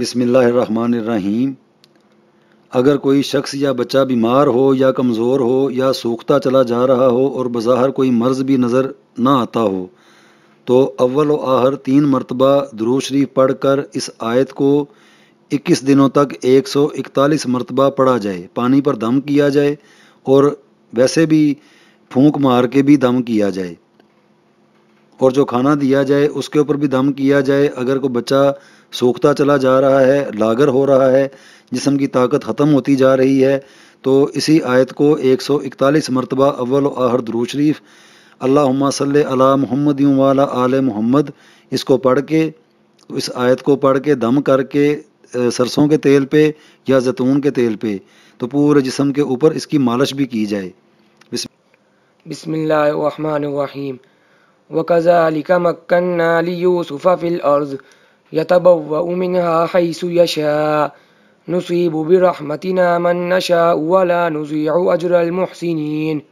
बिस्मिल्लाहिर्रहमानिर्रहीम। अगर कोई शख्स या बच्चा बीमार हो या कमज़ोर हो या सूखता चला जा रहा हो और बज़ाहिर कोई मर्ज़ भी नज़र ना आता हो तो अव्वल व आखिर 3 मरतबा दुरूद शरीफ पढ़ कर इस आयत को 21 दिनों तक 141 मरतबा पढ़ा जाए। पानी पर दम किया जाए और वैसे भी फूंक मार के भी दम किया जाए, और जो खाना दिया जाए उसके ऊपर भी दम किया जाए। अगर कोई बच्चा सूखता चला जा रहा है, लागर हो रहा है, जिस्म की ताकत ख़त्म होती जा रही है, तो इसी आयत को 141 मरतबा अव्वल व आखिर दुरूद शरीफ अल्लाहुम्मा सल्ले अला मुहम्मद व अला आले मुहम्मद, इसको पढ़ के, इस आयत को पढ़ के दम करके सरसों के तेल पे या जैतून के तेल पे तो पूरे जिस्म के ऊपर इसकी मालिश भी की जाए। बिस्मिल्लाहिर्रहमानिर्रहीम। वकज़ालिका मक्कन्ना लियूसुफ़ फ़िल अर्ज़ यतबव्वअु मिन्हा हैसु यशा नुसीबु बिरहमतिना मन नशाअ वला नुज़ीअु अज्रल मुहसिनीन।